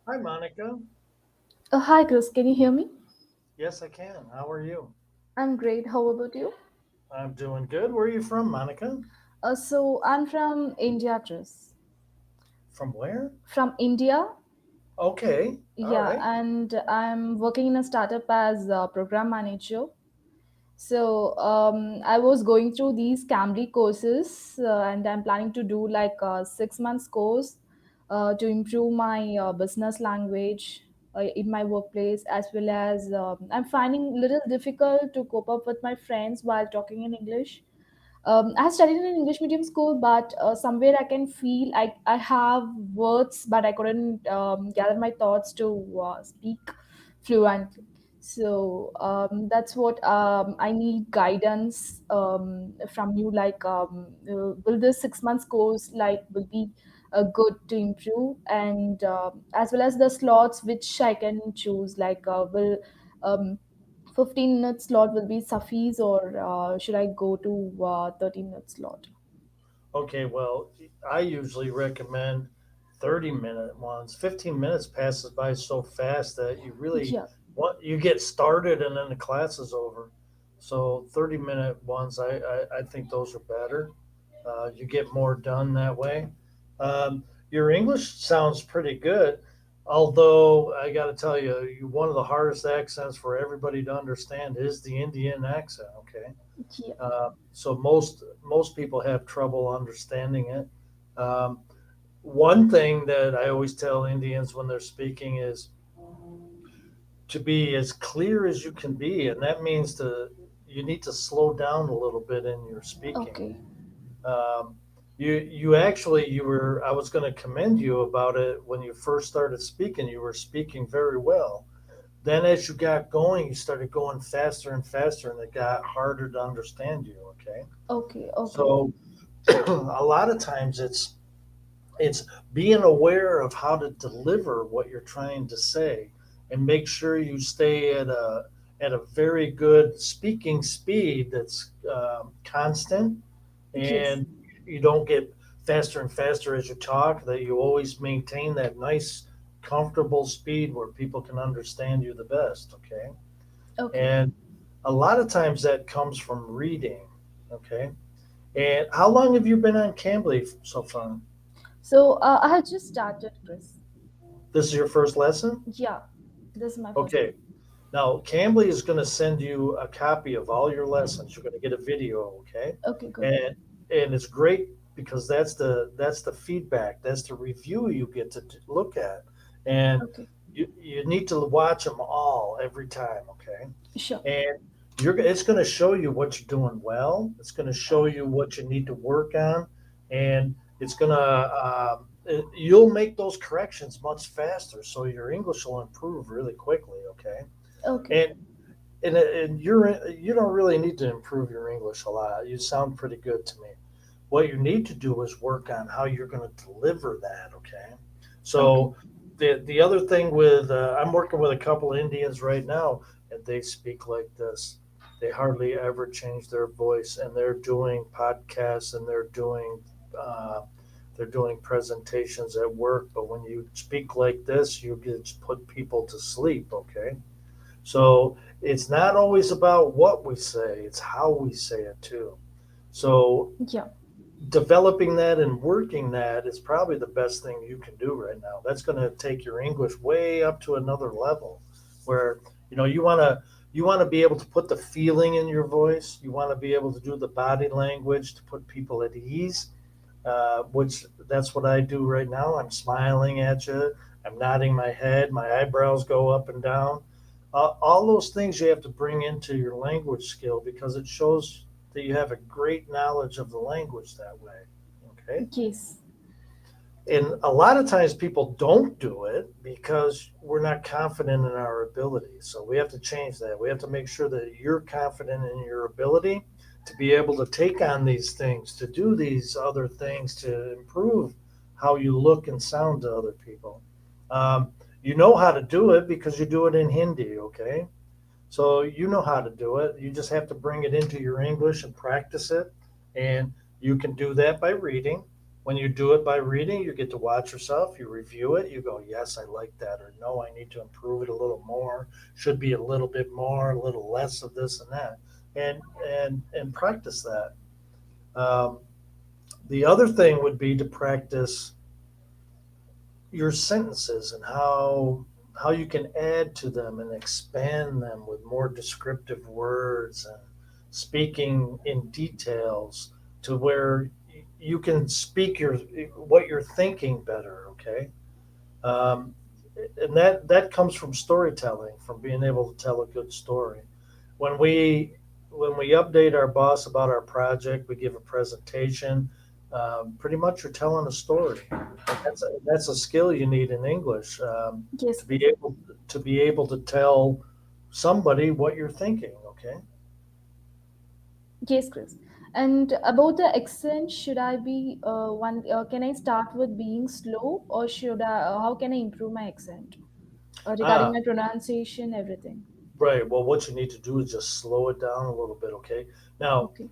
Hi, Monica. Hi, Chris. Can you hear me? Yes, I can. How are you? I'm great. How about you? I'm doing good. Where are you from, Monica? I'm from India, Chris. From where? From India, Okay. All yeah, right. and I'm working in a startup as a program manager. I was going through these Cambly courses, and I'm planning to do like a 6 months course to improve my business language in my workplace, as well as I'm finding a little difficult to cope up with my friends while talking in English. I studied in an English medium school, but somewhere I can feel I have words, but I couldn't gather my thoughts to speak fluently. That's what I need guidance from you. Will this 6 months course will be good to improve, and as well as the slots which I can choose. Will um, 15-minute slot will be suffice, or should I go to 30-minute slot? Okay. Well, I usually recommend 30-minute ones. 15 minutes passes by so fast that Yeah. you get started and then the class is over. So 30-minute ones, I think those are better. You get more done that way. Your English sounds pretty good, although I got to tell you, one of the hardest accents for everybody to understand is the Indian accent. Okay, Yeah. so most people have trouble understanding it. Um, One thing that I always tell Indians when they're speaking is to be as clear as you can be, and that means you need to slow down a little bit in your speaking. Okay. Um, you actually you were I was going to commend you about it when you first started speaking. You were speaking very well. Then as you got going, you started going faster and faster, and it got harder to understand you. Okay, Okay. Okay. so a lot of times it's being aware of how to deliver what you're trying to say, and make sure you stay at a very good speaking speed that's constant, Yes. and you don't get faster and faster as you talk, that you always maintain that nice comfortable speed where people can understand you the best. Okay, Okay. and a lot of times that comes from reading. Okay, and how long have you been on Cambly so far? I had just started, Chris. This is your first lesson? Yeah. This is my first Okay. lesson. Now, Cambly is going to send you a copy of all your lessons. You're going to get a video, okay? Okay. Good. And it's great because that's the feedback, that's the review you get to look at, and Okay. you need to watch them all every time, okay? Sure. And it's going to show you what you're doing well. It's going to show you what you need to work on, and it's going to you'll make those corrections much faster, so your English will improve really quickly. Okay, Okay. and you don't really need to improve your English a lot. You sound pretty good to me. What you need to do is work on how you're going to deliver that. Okay, Okay. so the other thing with I'm working with a couple of Indians right now, and they speak like this. They hardly ever change their voice, and they're doing podcasts and uh, they're doing presentations at work. But when you speak like this, you get put people to sleep. Okay, so it's not always about what we say; it's how we say it too. So Yeah. developing that and working that is probably the best thing you can do right now. That's going to take your English way up to another level where you want to be able to put the feeling in your voice. You want to be able to do the body language to put people at ease, which that's what I do right now. I'm smiling at you. I'm nodding my head. My eyebrows go up and down. All those things you have to bring into your language skill because it shows that you have a great knowledge of the language that way. Okay. Yes. And a lot of times people don't do it because we're not confident in our ability. So we have to change that. We have to make sure that you're confident in your ability to be able to take on these things, to do these other things, to improve how you look and sound to other people. You know how to do it because you do it in Hindi, okay? So you know how to do it. You just have to bring it into your English and practice it. And you can do that by reading, When you do it by reading, you get to watch yourself, you review it, you go, yes, I like that, or no, I need to improve it a little more, should be a little bit more, a little less of this and that, and and practice that. Um, the other thing would be to practice your sentences and how you can add to them and expand them with more descriptive words and speaking in details to where you can speak your what you're thinking better. Okay, um, and that comes from storytelling, from being able to tell a good story. When we when we update our boss about our project, we give a presentation. Pretty much, you're telling a story, and that's a skill you need in English, Yes, to be able to tell somebody what you're thinking. Okay. yes, Chris. And about the accent, should I be one? Can I start with being slow, or should I? How can I improve my accent regarding Ah, my pronunciation, everything? right. Well, what you need to do is just slow it down a little bit, okay? Now, Okay.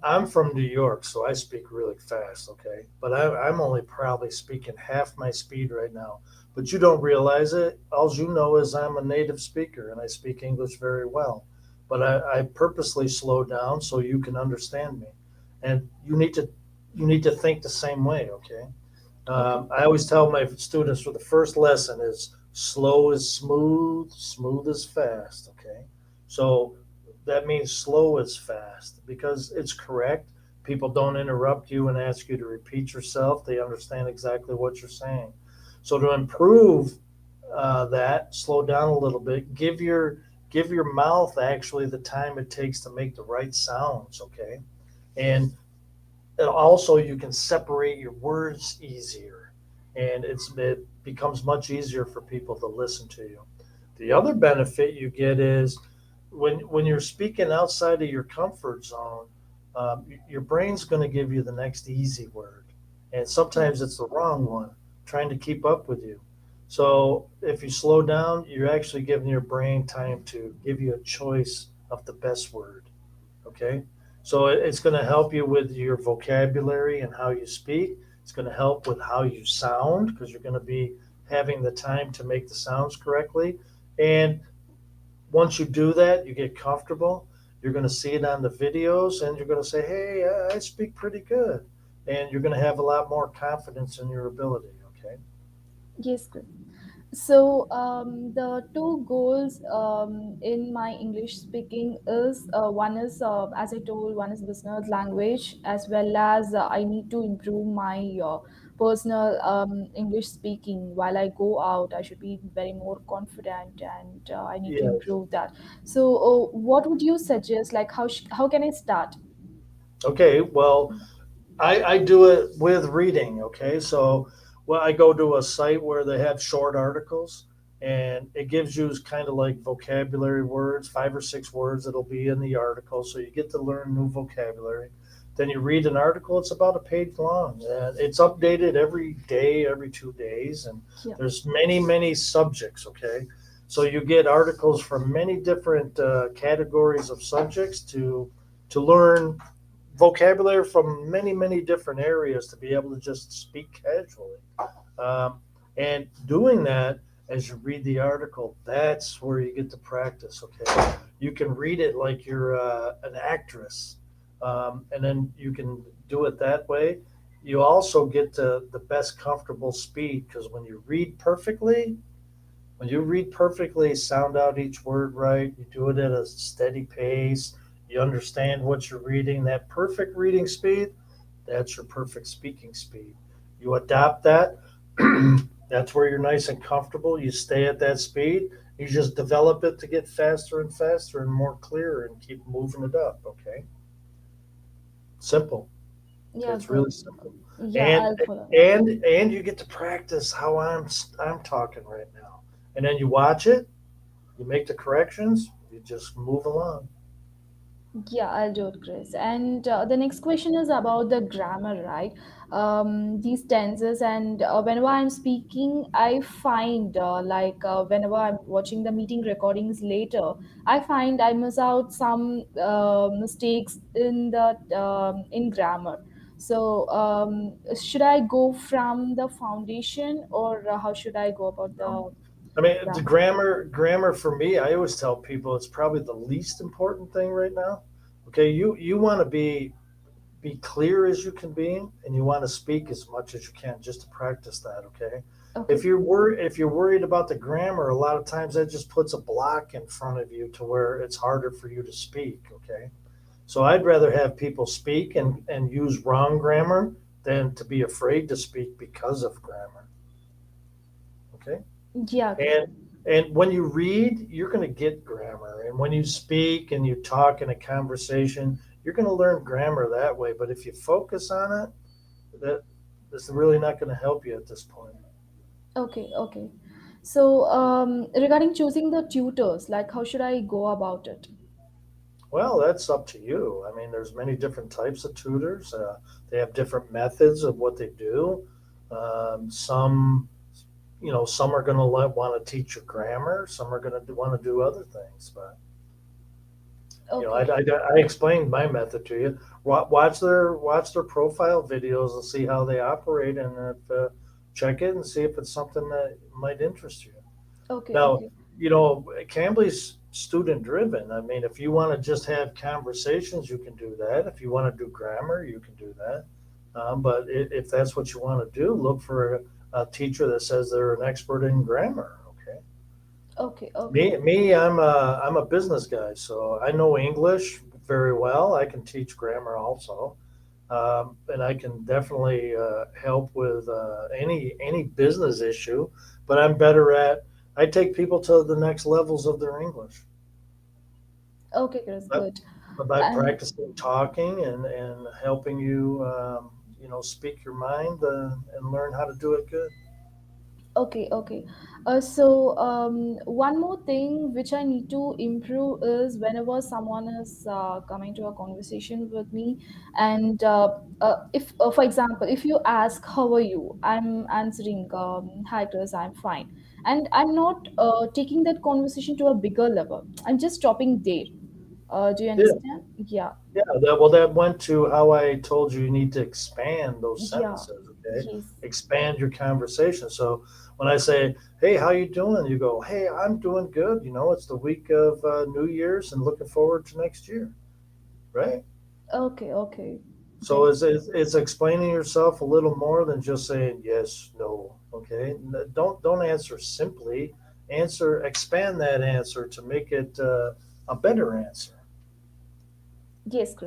I'm from New York, so I speak really fast, okay? But I'm only probably speaking half my speed right now. But you don't realize it. All you know is I'm a native speaker and I speak English very well. But I purposely slow down so you can understand me. And you need to think the same way, okay? Okay. I always tell my students for the first lesson is slow is smooth, smooth is fast. Okay, so that means slow is fast because it's correct. People don't interrupt you and ask you to repeat yourself. They understand exactly what you're saying. So to improve that, slow down a little bit. Give your mouth actually the time it takes to make the right sounds. Okay, and also you can separate your words easier, and it becomes much easier for people to listen to you. The other benefit you get is when you're speaking outside of your comfort zone, your brain's going to give you the next easy word, and Yeah. sometimes it's the wrong one, trying to keep up with you. So if you slow down, you're actually giving your brain time to give you a choice of the best word. Okay. So it's going to help you with your vocabulary and how you speak. It's going to help with how you sound because you're going to be having the time to make the sounds correctly. And once you do that, you get comfortable. You're going to see it on the videos and you're going to say, hey, I speak pretty good. And you're going to have a lot more confidence in your ability. Okay. Yes, Chris. So the two goals in my English speaking is one is as I told, one is business language, as well as I need to improve my personal English speaking. While I go out, I should be very more confident, and I need to Yes. improve that. So what would you suggest? Like how can I start? Okay. Well, I do it with reading. Okay, so well, I go to a site where they have short articles, and it gives you kind of like vocabulary words, 5 or 6 words that'll be in the article, so you get to learn new vocabulary. Then you read an article; it's about a page long, and it's updated every day, every 2 days, and Yeah. there's many subjects. Okay, so you get articles from many different categories of subjects to learn vocabulary from many different areas to be able to just speak casually. Um, and doing that as you read the article, that's where you get to practice. Okay, you can read it like you're an actress, and then you can do it that way. You also get to the best comfortable speed because when you read perfectly, sound out each word right, you do it at a steady pace, you understand what you're reading, that perfect reading speed, that's your perfect speaking speed. You adopt that, that's where you're nice and comfortable. You stay at that speed. You just develop it to get faster and faster and more clear and keep moving it up, okay? Simple. Yeah, It's really good. simple. Yeah, And I'll follow. and you get to practice how I'm talking right now. And then you watch it, you make the corrections, you just move along. Yeah, I'll do it, Chris. And the next question is about the grammar, right? These tenses, and whenever I'm speaking, I find whenever I'm watching the meeting recordings later, I find I miss out some mistakes in the in grammar. So should I go from the foundation, or how should I go about Um, the I mean, the yeah? grammar for me, I always tell people it's probably the least important thing right now. Okay, you want to be clear as you can be, and you want to speak as much as you can just to practice that. Okay, Okay. if you're worried about the grammar, a lot of times that just puts a block in front of you to where it's harder for you to speak. Okay, so I'd rather have people speak and use wrong grammar than to be afraid to speak because of grammar. Okay. Yeah, And and when you read, you're going to get grammar. And when you speak and you talk in a conversation, you're going to learn grammar that way. But if you focus on it, that that's really not going to help you at this point. okay, okay. So regarding choosing the tutors, like how should I go about it? Well, that's up to you. I mean, there's many different types of tutors. They have different methods of what they do. Some, some are going to want to teach you grammar. Some are going to want to do other things. But Okay, I explained my method to you. Watch their profile videos and see how they operate, and if, check it and see if it's something that might interest you. okay, Now, okay, Cambly's student driven. I mean, if you want to just have conversations, you can do that. If you want to do grammar, you can do that. But if that's what you want to do, look for a teacher that says they're an expert in grammar. Okay. okay, okay, I'm a business guy, so I know English very well. I can teach grammar also, and I can definitely help with any business issue. But I'm better at I take people to the next levels of their English okay, Chris, by, good. by And practicing talking and helping you speak your mind and learn how to do it good. okay, okay. So one more thing which I need to improve is whenever someone is coming to a conversation with me, and if, for example, if you ask how are you, I'm answering hi Chris, I'm fine, and I'm not taking that conversation to a bigger level. I'm just stopping there. Do you Yeah. understand? Yeah, Yeah, that went to how I told you need to expand those yeah, sentences, okay? yes. Expand your conversation. So when I say, "Hey, how you doing?" you go, "Hey, I'm doing good. It's the week of New Year's and looking forward to next year." Right? Okay, okay, So great. it's explaining yourself a little more than just saying yes, no, okay? Don't answer simply. Expand that answer to make it a better answer. Yes, Chris.